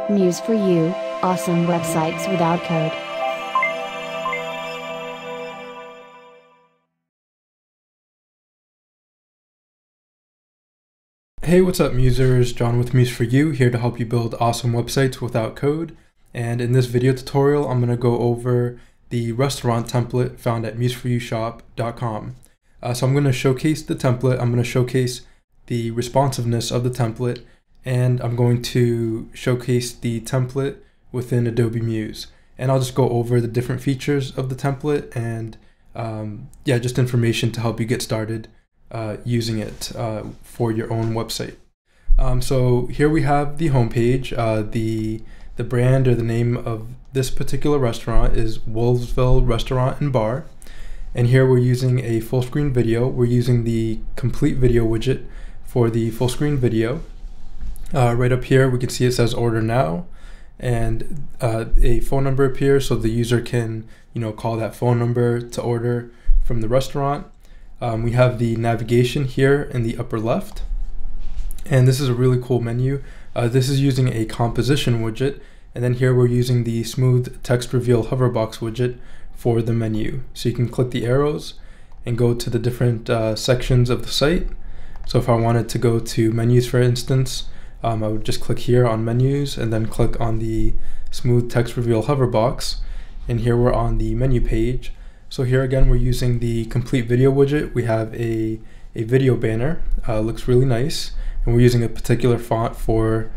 Muse for you, awesome websites without code. Hey, what's up Musers? John with Muse for You, here to help you build awesome websites without code. And in this video tutorial, I'm going to go over the restaurant template found at museforyoushop.com. So I'm going to showcase the template, I'm going to showcase the responsiveness of the template, and I'm going to showcase the template within Adobe Muse. And I'll just go over the different features of the template and just information to help you get started using it for your own website. So here we have the homepage. The brand or the name of this particular restaurant is Wolfsville Restaurant and Bar. And here we're using a full screen video. We're using the complete video widget for the full screen video. Right up here we can see it says order now, and a phone number appears so the user can call that phone number to order from the restaurant. We have the navigation here in the upper left, and this is a really cool menu. This is using a composition widget, and then here we're using the smooth text reveal hoverbox widget for the menu. So you can click the arrows and go to the different sections of the site. So if I wanted to go to menus, for instance, I would just click here on menus and then click on the smooth text reveal hoverbox, and here we're on the menu page. So here again we're using the complete video widget. We have a video banner, looks really nice, and we're using a particular font for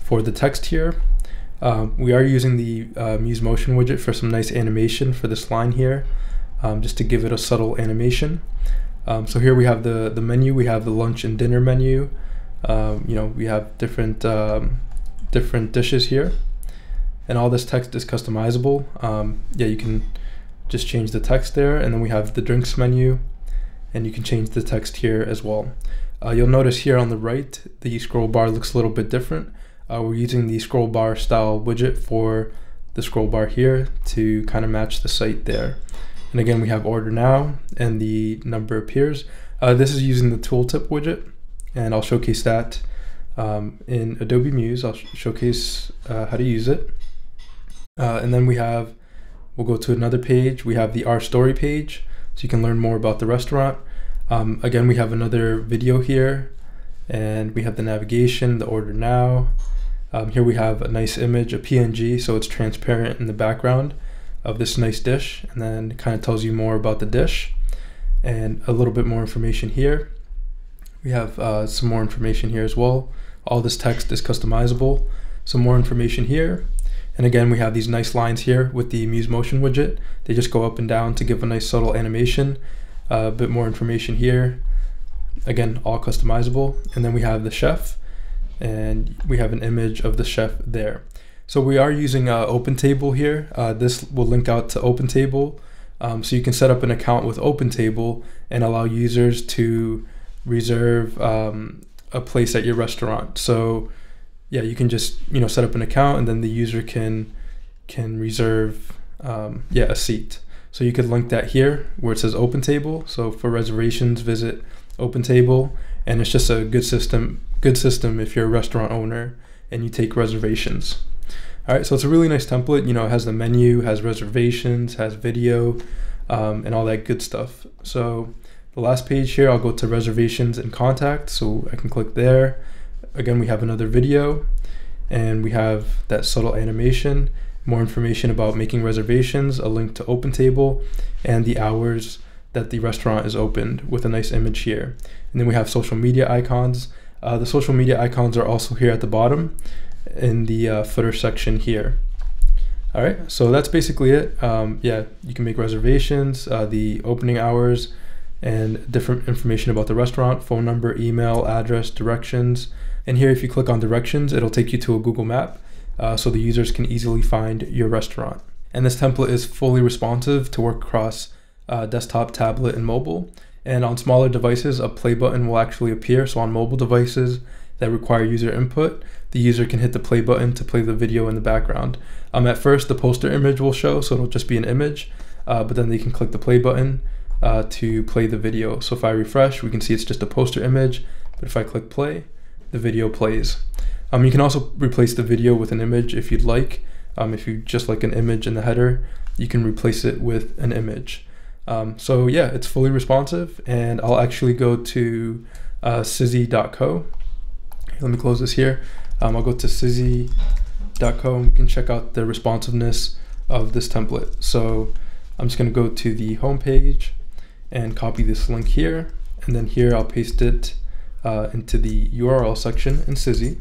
the text here. We are using the Muse Motion widget for some nice animation for this line here, just to give it a subtle animation. So here we have the menu. We have the lunch and dinner menu. We have different dishes here, and all this text is customizable. You can just change the text there, and then we have the drinks menu, and you can change the text here as well. You'll notice here on the right the scroll bar looks a little bit different. We're using the scroll bar style widget for the scroll bar here to kind of match the site there. And again, we have order now and the number appears. This is using the Tooltip widget, and I'll showcase that in Adobe Muse. I'll showcase how to use it. And then we'll go to another page. We have the Our Story page, so you can learn more about the restaurant. Again, we have another video here, and we have the navigation, the order now. Here we have a nice image, a PNG, so it's transparent in the background of this nice dish, and then it kind of tells you more about the dish and a little bit more information here. We have some more information here as well. All this text is customizable. Some more information here. And again, we have these nice lines here with the Muse Motion widget. They just go up and down to give a nice subtle animation. A bit more information here. Again, all customizable. And then we have the chef, and we have an image of the chef there. So we are using OpenTable here. This will link out to OpenTable. So you can set up an account with OpenTable and allow users to reserve a place at your restaurant. So yeah, you can just set up an account, and then the user can reserve a seat. So you could link that here where it says OpenTable. So for reservations, visit OpenTable, and it's just a good system if you're a restaurant owner and you take reservations. All right, so it's a really nice template. It has the menu, has reservations, has video, and all that good stuff. So the last page here, I'll go to reservations and contact, so I can click there. Again, we have another video, and we have that subtle animation, more information about making reservations, a link to OpenTable, and the hours that the restaurant is opened with a nice image here. And then we have social media icons. The social media icons are also here at the bottom in the footer section here. All right, so that's basically it. You can make reservations, the opening hours, and different information about the restaurant, phone number, email, address, directions. And here, if you click on directions, it'll take you to a Google map, so the users can easily find your restaurant. And this template is fully responsive to work across desktop, tablet, and mobile. And on smaller devices, a play button will actually appear. So on mobile devices that require user input, the user can hit the play button to play the video in the background. At first, the poster image will show, so it'll just be an image, but then they can click the play button to play the video. So if I refresh, we can see it's just a poster image, but if I click play, the video plays. You can also replace the video with an image if you'd like. If you just like an image in the header, you can replace it with an image. So yeah, it's fully responsive, and I'll actually go to sizzy.co. Let me close this here. I'll go to sizzy.co and we can check out the responsiveness of this template. So I'm just going to go to the home page and copy this link here, and then here I'll paste it into the URL section in Sizzy.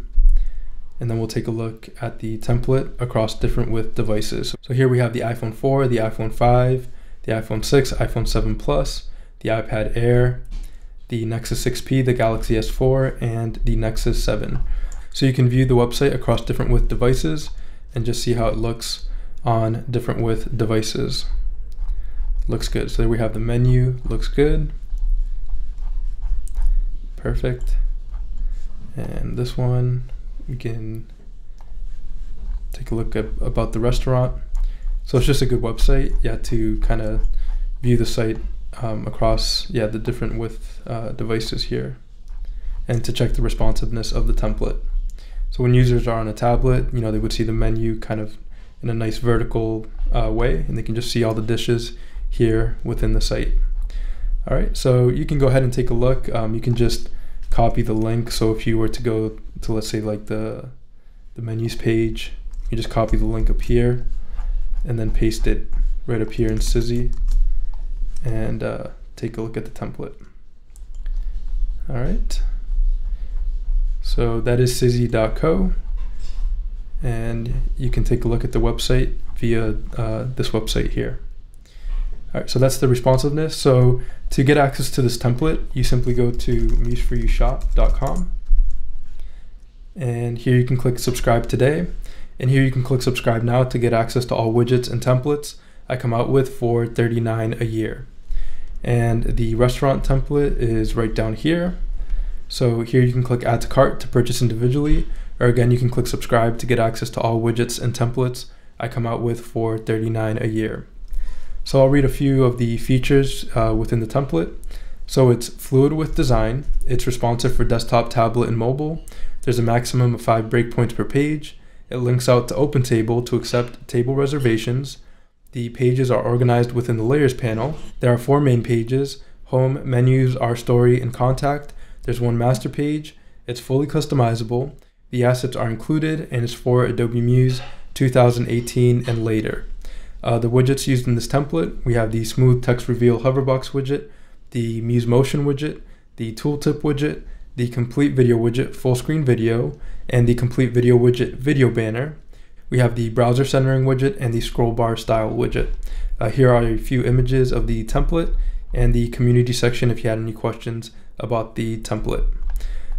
And then we'll take a look at the template across different width devices. So here we have the iPhone 4, the iPhone 5, the iPhone 6, iPhone 7 Plus, the iPad Air, the Nexus 6P, the Galaxy S4, and the Nexus 7. So you can view the website across different width devices and just see how it looks on different width devices. Looks good. So there we have the menu, looks good. Perfect. And this one, we can take a look at about the restaurant. So it's just a good website, yeah, to kind of view the site across, yeah, the different width devices here, and to check the responsiveness of the template. So when users are on a tablet, you know, they would see the menu kind of in a nice vertical way, and they can just see all the dishes here within the site. All right, so you can go ahead and take a look. You can just copy the link. So if you were to go to, let's say, like the menus page, you just copy the link up here and then paste it right up here in Sizzy, and take a look at the template. All right, so that is sizzy.co, and you can take a look at the website via this website here. All right, so that's the responsiveness. So to get access to this template, you simply go to museforyoushop.com, and here you can click subscribe today, and here you can click subscribe now to get access to all widgets and templates I come out with for $39 a year. And the restaurant template is right down here. So here you can click add to cart to purchase individually, or again, you can click subscribe to get access to all widgets and templates I come out with for $39 a year. So I'll read a few of the features within the template. So it's fluid with design. It's responsive for desktop, tablet, and mobile. There's a maximum of 5 breakpoints per page. It links out to OpenTable to accept table reservations. The pages are organized within the layers panel. There are 4 main pages: home, menus, our story, and contact. There's 1 master page. It's fully customizable. The assets are included and is for Adobe Muse 2018 and later. The widgets used in this template, we have the Smooth Text Reveal Hoverbox widget, the Muse Motion widget, the Tooltip widget, the Complete Video widget Full Screen Video, and the Complete Video widget Video Banner. We have the Browser Centering widget and the Scroll Bar Style widget. Here are a few images of the template and the community section if you had any questions about the template.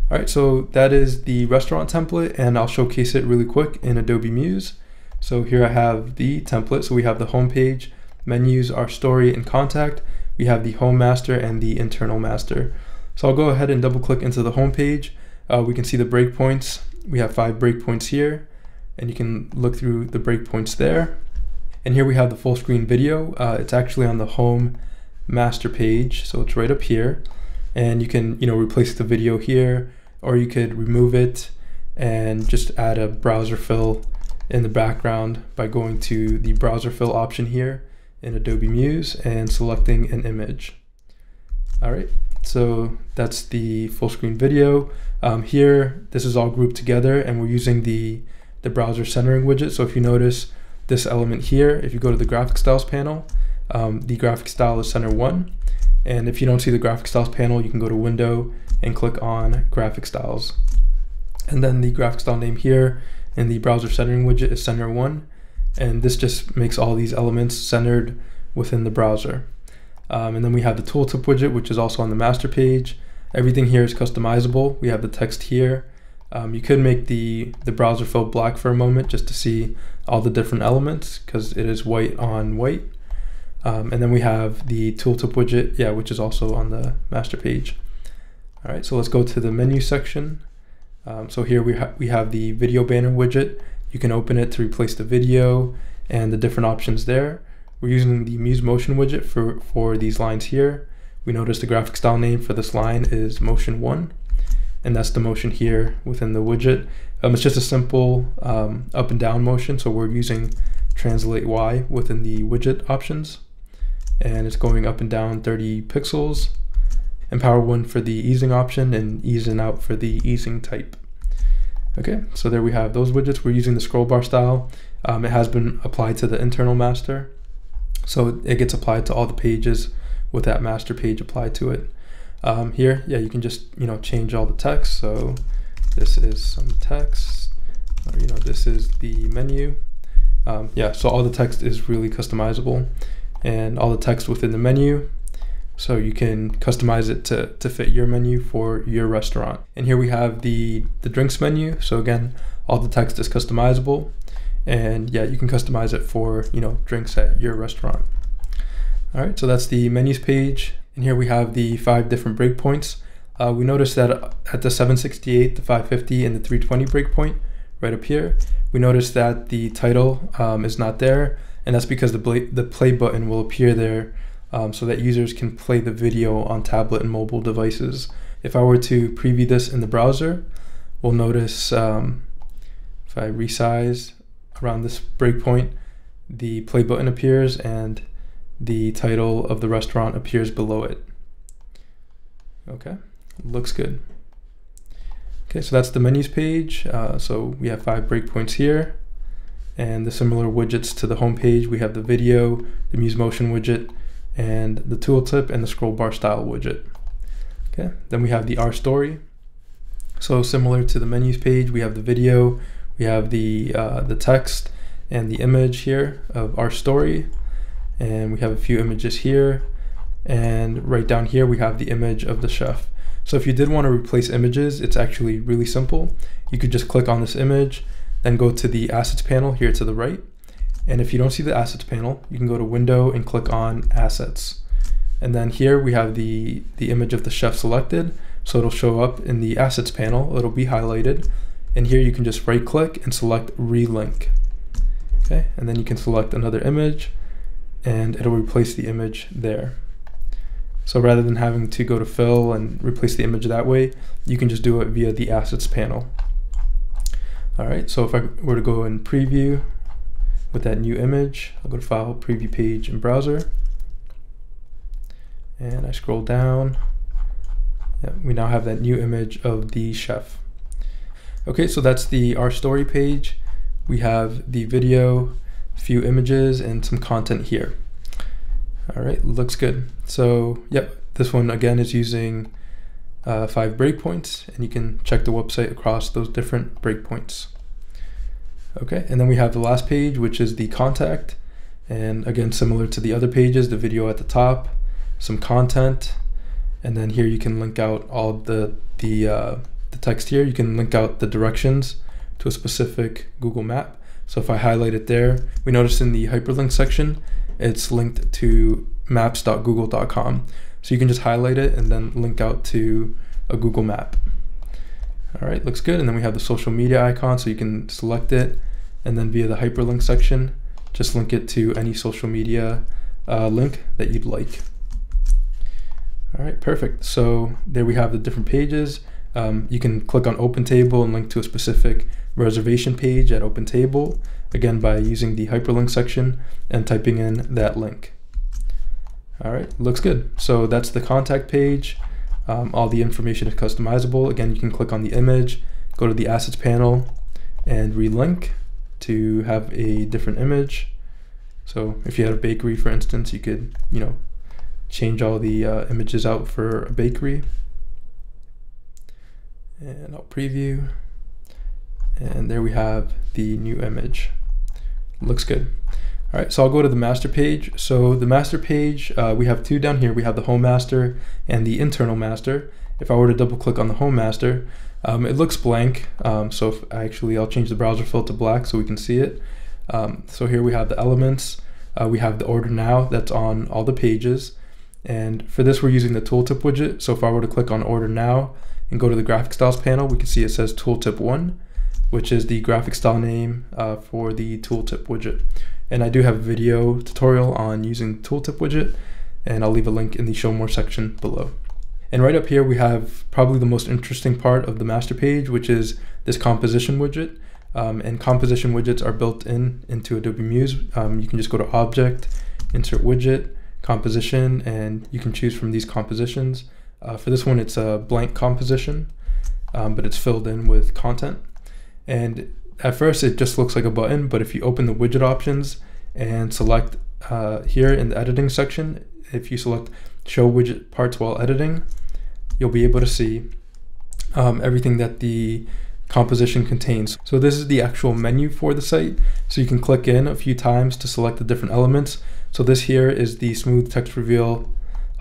All right, so that is the restaurant template, and I'll showcase it really quick in Adobe Muse. So here I have the template. So we have the home page, menus, our story, and contact. We have the home master and the internal master. So I'll go ahead and double click into the home page. We can see the breakpoints. We have 5 breakpoints here, and you can look through the breakpoints there. And here we have the full screen video. It's actually on the home master page, so it's right up here. And you can, you know, replace the video here, or you could remove it and just add a browser fill in the background by going to the browser fill option here in Adobe Muse and selecting an image. All right, so that's the full screen video. Here, this is all grouped together, and we're using the browser centering widget. So if you notice this element here, if you go to the graphic styles panel, the graphic style is center 1. And if you don't see the graphic styles panel, you can go to window and click on graphic styles. And then the graphic style name here in the browser centering widget is center 1. And this just makes all these elements centered within the browser. And then we have the Tooltip widget, which is also on the master page. Everything here is customizable. We have the text here. You could make the browser fill black for a moment just to see all the different elements, because it is white on white. And then we have the Tooltip widget, yeah, which is also on the master page. All right, so let's go to the menu section. So here we have the video banner widget. You can open it to replace the video and the different options there. We're using the Muse Motion widget for these lines here. We notice the graphic style name for this line is Motion 1. and that's the motion here within the widget. It's just a simple up and down motion, so we're using translate Y within the widget options, and it's going up and down 30 pixels, and power 1 for the easing option, and ease in out for the easing type. Okay, so there we have those widgets. We're using the scroll bar style. It has been applied to the internal master, so it gets applied to all the pages with that master page applied to it. Here, yeah, you can just change all the text. So this is some text, or this is the menu. Yeah, so all the text is really customizable, and all the text within the menu, so you can customize it to fit your menu for your restaurant. And here we have the drinks menu. So again, all the text is customizable, and yeah, you can customize it for drinks at your restaurant. All right, so that's the menus page. And here we have the 5 different breakpoints. We noticed that at the 768, the 550, and the 320 breakpoint right up here, we noticed that the title is not there, and that's because the play button will appear there so that users can play the video on tablet and mobile devices. If I were to preview this in the browser, we'll notice if I resize around this breakpoint, the play button appears and the title of the restaurant appears below it. Okay, looks good. Okay, so that's the menus page. So we have 5 breakpoints here, and the similar widgets to the home page. We have the video, the Muse Motion widget, and the tooltip and the scroll bar style widget. Okay, then we have the Our Story. So similar to the menus page, we have the video, we have the text and the image here of Our Story, and we have a few images here, and right down here we have the image of the chef. So if you did want to replace images, it's actually really simple. You could just click on this image, then go to the assets panel here to the right. And if you don't see the assets panel, you can go to window and click on assets. And then here we have the image of the chef selected. So it'll show up in the assets panel, it'll be highlighted. And here you can just right click and select relink. Okay, and then you can select another image and it'll replace the image there. So rather than having to go to fill and replace the image that way, you can just do it via the assets panel. All right, so if I were to go and preview with that new image, I'll go to File, Preview Page in Browser, and I scroll down. Yeah, we now have that new image of the chef. Okay, so that's the Our Story page. We have the video, a few images, and some content here. All right, looks good. So yep, this one again is using 5 breakpoints, and you can check the website across those different breakpoints. Okay, and then we have the last page, which is the contact. And again, similar to the other pages, the video at the top, some content, and then here you can link out all the text here. You can link out the directions to a specific Google map. So if I highlight it there, we notice in the hyperlink section, it's linked to maps.google.com. So you can just highlight it and then link out to a Google map. All right, looks good. And then we have the social media icon, so you can select it and then via the hyperlink section, just link it to any social media link that you'd like. All right, perfect. So there we have the different pages. You can click on Open Table and link to a specific reservation page at Open Table, again by using the hyperlink section and typing in that link. All right, looks good. So that's the contact page. All the information is customizable. Again, you can click on the image, go to the assets panel, and relink to have a different image. So if you had a bakery, for instance, you could, change all the images out for a bakery. And I'll preview. And there we have the new image. Looks good. All right, so I'll go to the master page. So the master page, we have 2 down here. We have the home master and the internal master. If I were to double click on the home master, it looks blank. So if I'll change the browser fill to black so we can see it. So here we have the elements. We have the order now that's on all the pages. And for this, we're using the Tooltip widget. So if I were to click on order now and go to the graphic styles panel, we can see it says Tooltip 1, which is the graphic style name for the Tooltip widget. And I do have a video tutorial on using Tooltip widget, and I'll leave a link in the show more section below. And right up here, we have probably the most interesting part of the master page, which is this composition widget. And composition widgets are built into Adobe Muse. You can just go to Object, Insert Widget, Composition, and you can choose from these compositions. For this one, it's a blank composition, but it's filled in with content. And at first, it just looks like a button, but if you open the widget options and select here in the editing section, if you select Show Widget Parts While Editing, you'll be able to see everything that the composition contains. So this is the actual menu for the site. So you can click in a few times to select the different elements. So this here is the Smooth Text Reveal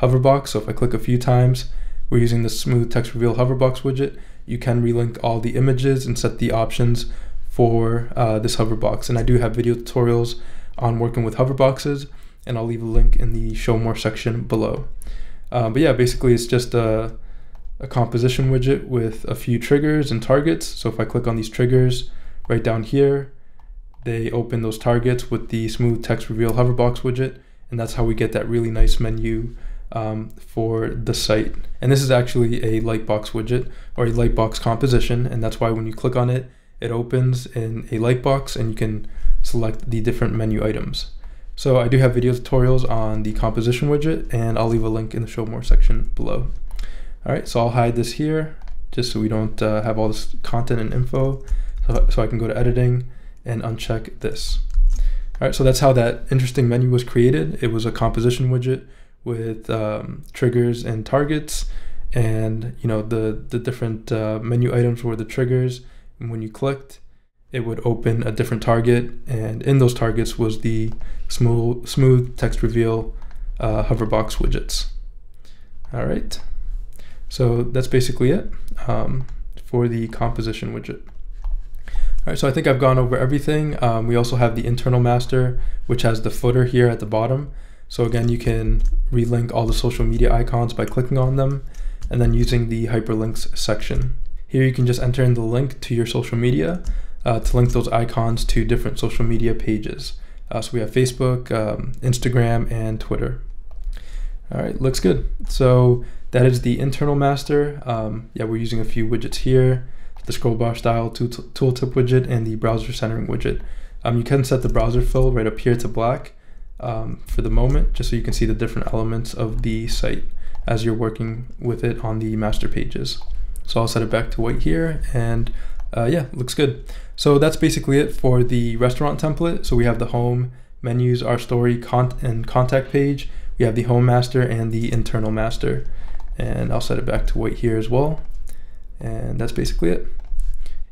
hoverbox. So if I click a few times, we're using the Smooth Text Reveal hoverbox widget. You can relink all the images and set the options for this hoverbox. And I do have video tutorials on working with hoverboxes, and I'll leave a link in the Show More section below. But yeah, basically it's just a composition widget with a few triggers and targets. So if I click on these triggers right down here, they open those targets with the Smooth Text Reveal hoverbox widget, and that's how we get that really nice menu for the site. And this is actually a lightbox widget or a lightbox composition, and that's why when you click on it, it opens in a lightbox and you can select the different menu items. So I do have video tutorials on the composition widget, and I'll leave a link in the Show More section below. All right, so I'll hide this here just so we don't have all this content and info. So I can go to editing and uncheck this. All right, so that's how that interesting menu was created. It was a composition widget with triggers and targets, and the different menu items were the triggers. And when you clicked, it would open a different target, and in those targets was the Smooth Text Reveal hoverbox widgets. All right. So that's basically it for the composition widget. All right, so I think I've gone over everything. We also have the internal master, which has the footer here at the bottom. So again, you can relink all the social media icons by clicking on them and then using the hyperlinks section. Here you can just enter in the link to your social media to link those icons to different social media pages. So we have Facebook, Instagram, and Twitter. All right, looks good. So that is the internal master. Yeah, we're using a few widgets here, the scroll bar style tooltip widget and the browser centering widget. You can set the browser fill right up here to black for the moment, just so you can see the different elements of the site as you're working with it on the master pages. So I'll set it back to white here, and yeah, looks good. So that's basically it for the restaurant template. So we have the home, menus, our story, and contact page. We have the home master and the internal master, and I'll set it back to white here as well. And that's basically it.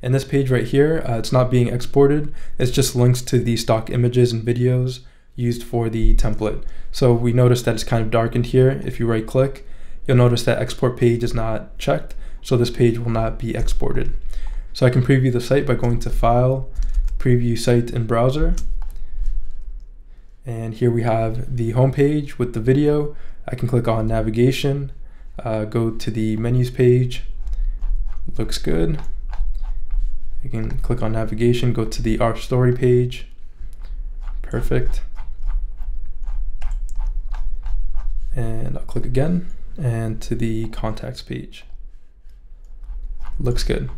And this page right here, it's not being exported. It's just links to the stock images and videos used for the template. So we notice that it's kind of darkened here. If you right click, you'll notice that export page is not checked. So this page will not be exported. So I can preview the site by going to File, Preview Site in Browser. And here we have the home page with the video. I can click on Navigation, go to the Menus page. Looks good. You can click on Navigation, go to the Our Story page. Perfect. And I'll click again, and to the Contacts page. Looks good.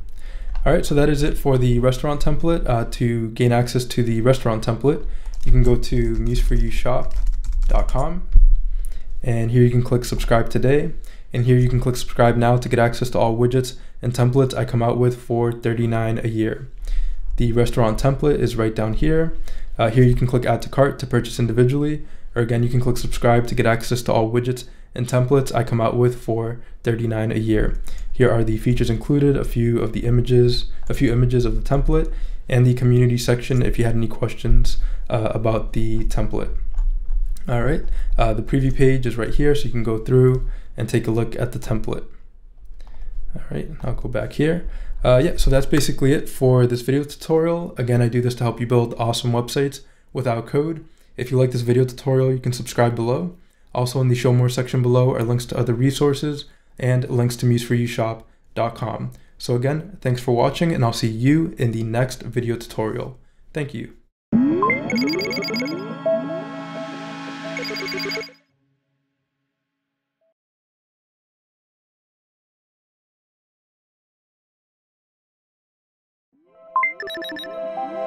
All right, so that is it for the restaurant template. To gain access to the restaurant template, you can go to museforyoushop.com, and here you can click subscribe today, and here you can click subscribe now to get access to all widgets and templates I come out with for $39 a year. The restaurant template is right down here. Here you can click add to cart to purchase individually, or again, you can click subscribe to get access to all widgets and templates I come out with for $39 a year. Here are the features included, a few images of the template, and the community section if you had any questions about the template. All right, the preview page is right here, so you can go through and take a look at the template. All right, I'll go back here. Yeah, so that's basically it for this video tutorial. Again, I do this to help you build awesome websites without code. If you like this video tutorial, you can subscribe below. Also in the Show More section below are links to other resources and links to museforyoushop.com. So again, thanks for watching, and I'll see you in the next video tutorial. Thank you.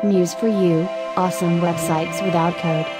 Muse for You, awesome websites without code.